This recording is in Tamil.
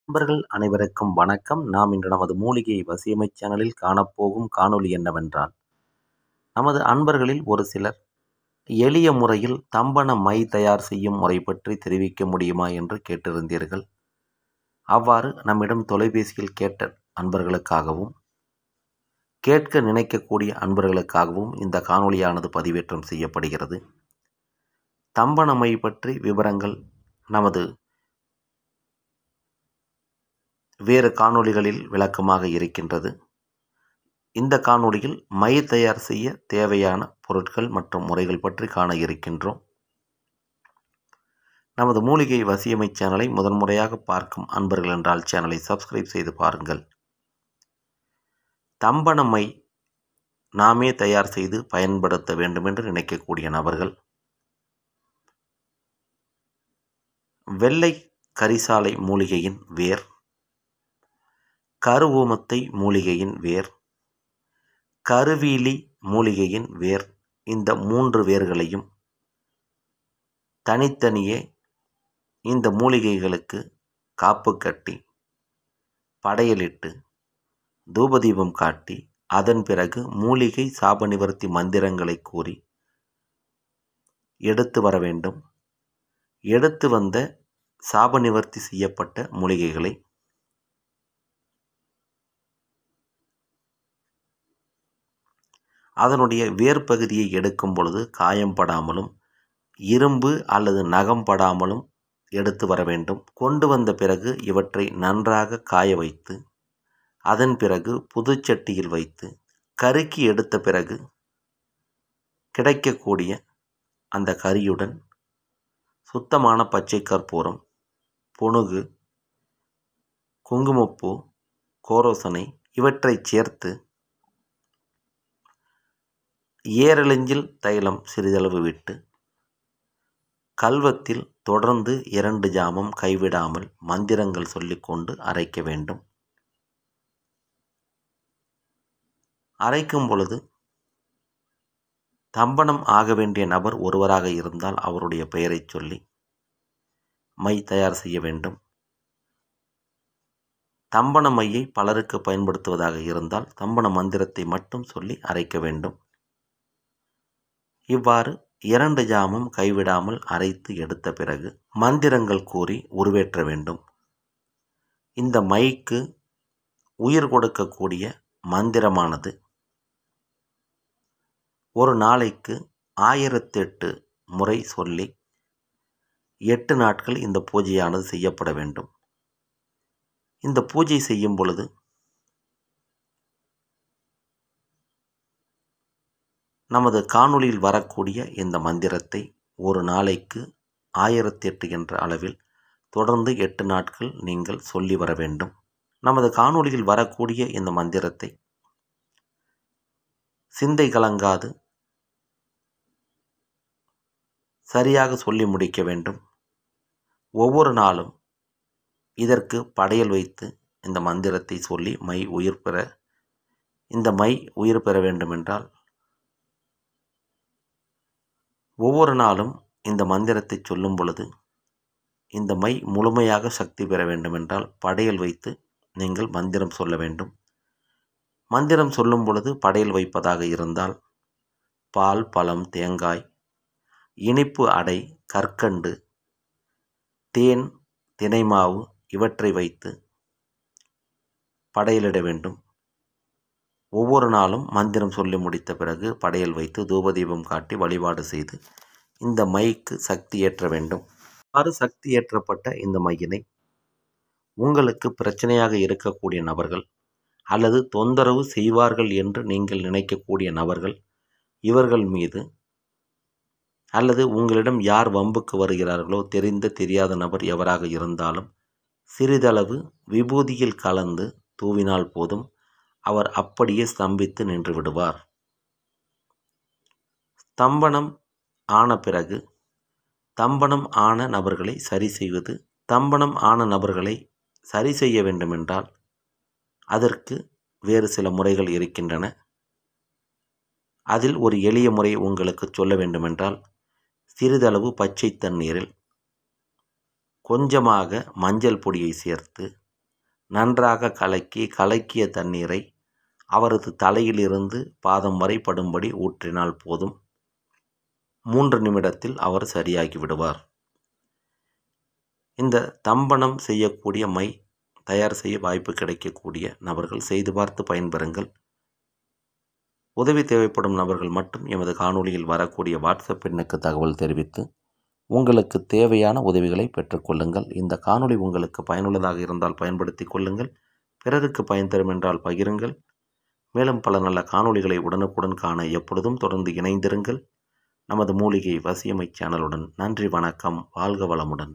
நண்பர்கள் அனைவருக்கும் வணக்கம். நாம் இன்று நமது மூலிகை வசியமை சேனலில் காணப்போகும் காணொளி என்னவென்றால், நமது அன்பர்களில் ஒரு சிலர் எளிய முறையில் தம்பன மை தயார் செய்யும் முறை பற்றி தெரிவிக்க முடியுமா என்று கேட்டிருந்தீர்கள். அவ்வாறு நம்மிடம் தொலைபேசியில் கேட்ட அன்பர்களுக்காகவும் கேட்க நினைக்கக்கூடிய அன்பர்களுக்காகவும் இந்த காணொளியானது பதிவேற்றம் செய்யப்படுகிறது. தம்பன மை பற்றி விவரங்கள் நமது வேறு காணொளிகளில் விளக்கமாக இருக்கின்றது. இந்த காணொளியில் மை தயார் செய்ய தேவையான பொருட்கள் மற்றும் முறைகள் பற்றி காண இருக்கின்றோம். நமது மூலிகை வசியமை சேனலை முதன்முறையாக பார்க்கும் அன்பர்கள் என்றால் சேனலை சப்ஸ்கிரைப் செய்து பாருங்கள். தம்பன மை நாமே தயார் செய்து பயன்படுத்த வேண்டும் என்று நினைக்கக்கூடிய நபர்கள், வெள்ளை கரிசாலை மூலிகையின் வேர், கருவூமத்தை மூலிகையின் வேர், கருவீலி மூலிகையின் வேர், இந்த 3 வேர்களையும் தனித்தனியே இந்த மூலிகைகளுக்கு காப்பு கட்டி படையலிட்டு தூபதீபம் காட்டி அதன் பிறகு மூலிகை சாப நிவர்த்தி மந்திரங்களை கூறி எடுத்து வர வேண்டும். எடுத்து வந்த சாப நிவர்த்தி செய்யப்பட்ட மூலிகைகளை அதனுடைய வேர் பகுதியை எடுக்கும் பொழுது காயம் படாமலும் இரும்பு அல்லது நகம் படாமலும் எடுத்து வர வேண்டும். கொண்டு வந்த பிறகு இவற்றை நன்றாக காய வைத்து அதன் பிறகு புதுச்சட்டியில் வைத்து கருக்கி எடுத்த பிறகு கிடைக்கக்கூடிய அந்த கரியுடன் சுத்தமான பச்சை கற்பூரம், புனுகு, குங்குமப்பூ, கோரோசனை இவற்றை சேர்த்து ஏரலிஞ்சில் தைலம் சிறிதளவு விட்டு கல்வத்தில் தொடர்ந்து 2 ஜாமம் கைவிடாமல் மந்திரங்கள் சொல்லிக்கொண்டு அரைக்க வேண்டும். அரைக்கும் பொழுது தம்பனம் ஆக வேண்டிய நபர் ஒருவராக இருந்தால் அவருடைய பெயரை சொல்லி மை தயார் செய்ய வேண்டும். தம்பன மையை பலருக்கு பயன்படுத்துவதாக இருந்தால் தம்பன மந்திரத்தை மட்டும் சொல்லி அரைக்க வேண்டும். இவ்வாறு 2 ஜாமம் கைவிடாமல் அரைத்து எடுத்த பிறகு மந்திரங்கள் கூறி உருவேற்ற வேண்டும். இந்த மைக்கு உயிர் கொடுக்கக்கூடிய மந்திரமானது ஒரு நாளைக்கு 1008 முறை சொல்லி 8 நாட்கள் இந்த பூஜையானது செய்யப்பட வேண்டும். இந்த பூஜை செய்யும் பொழுது நமது காணொளியில் வரக்கூடிய இந்த மந்திரத்தை ஒரு நாளைக்கு 1008 என்ற அளவில் தொடர்ந்து 8 நாட்கள் நீங்கள் சொல்லி வர வேண்டும். நமது காணொளியில் வரக்கூடிய இந்த மந்திரத்தை சிந்தை கலங்காது சரியாக சொல்லி முடிக்க வேண்டும். ஒவ்வொரு நாளும் இதற்கு படையல் வைத்து இந்த மந்திரத்தை சொல்லி மை உயிர் பெற வேண்டுமென்றால் ஒவ்வொரு நாளும் இந்த மந்திரத்தை சொல்லும் பொழுது இந்த மை முழுமையாக சக்தி பெற வேண்டுமென்றால் படையல் வைத்து நீங்கள் மந்திரம் சொல்ல வேண்டும். மந்திரம் சொல்லும் பொழுது படையல் வைப்பதாக இருந்தால் பால், பழம், தேங்காய், இனிப்பு அடை, கற்கண்டு, தேன், தினைமாவு இவற்றை வைத்து படையலிட வேண்டும். ஒவ்வொரு நாளும் மந்திரம் சொல்லி முடித்த பிறகு படையல் வைத்து தூபதீபம் காட்டி வழிபாடு செய்து இந்த மைக்கு சக்தி ஏற்ற வேண்டும். சக்தி ஏற்றப்பட்ட இந்த மையினை உங்களுக்கு பிரச்சனையாக இருக்கக்கூடிய நபர்கள் அல்லது தொந்தரவு செய்வார்கள் என்று நீங்கள் நினைக்கக்கூடிய நபர்கள் இவர்கள் மீது அல்லது உங்களிடம் யார் வம்புக்கு வருகிறார்களோ தெரிந்த தெரியாத நபர் எவராக இருந்தாலும் சிறிதளவு விபூதியில் கலந்து தூவினால் போதும், அவர் அப்படியே ஸ்தம்பித்து நின்று விடுவார். ஸ்தம்பனம் ஆன பிறகு தம்பனம் ஆன நபர்களை சரி செய்வது. தம்பனம் ஆன நபர்களை சரி செய்ய வேண்டுமென்றால் அதற்கு வேறு சில முறைகள் இருக்கின்றன. அதில் ஒரு எளிய முறை உங்களுக்கு சொல்ல வேண்டுமென்றால் சிறிதளவு பச்சை தண்ணீரில் கொஞ்சமாக மஞ்சள் பொடியை சேர்த்து நன்றாக கலக்கிய தண்ணீரை அவரது தலையிலிருந்து பாதம் வரை படும்படி ஊற்றினால் போதும். 3 நிமிடத்தில் அவர் சரியாகி விடுவார். இந்த தம்பனம் செய்யக்கூடிய மை தயார் செய்ய வாய்ப்பு கிடைக்கக்கூடிய நபர்கள் செய்து பார்த்து பயன்பெறுங்கள். உதவி தேவைப்படும் நபர்கள் மட்டும் எமது காணொளியில் வரக்கூடிய வாட்ஸ்அப் எண்ணுக்கு தகவல் தெரிவித்து உங்களுக்கு தேவையான உதவிகளை பெற்றுக்கொள்ளுங்கள். இந்த காணொளி உங்களுக்கு பயனுள்ளதாக இருந்தால் பயன்படுத்தி கொள்ளுங்கள். பிறருக்கு பயன் தரும் என்றால் பகிருங்கள். மேலும் பல நல்ல காணொளிகளை உடனுக்குடன் காண எப்பொழுதும் தொடர்ந்து இணைந்திருங்கள். நமது மூலிகை வசியமை சேனலுடன். நன்றி, வணக்கம், வாழ்க வளமுடன்.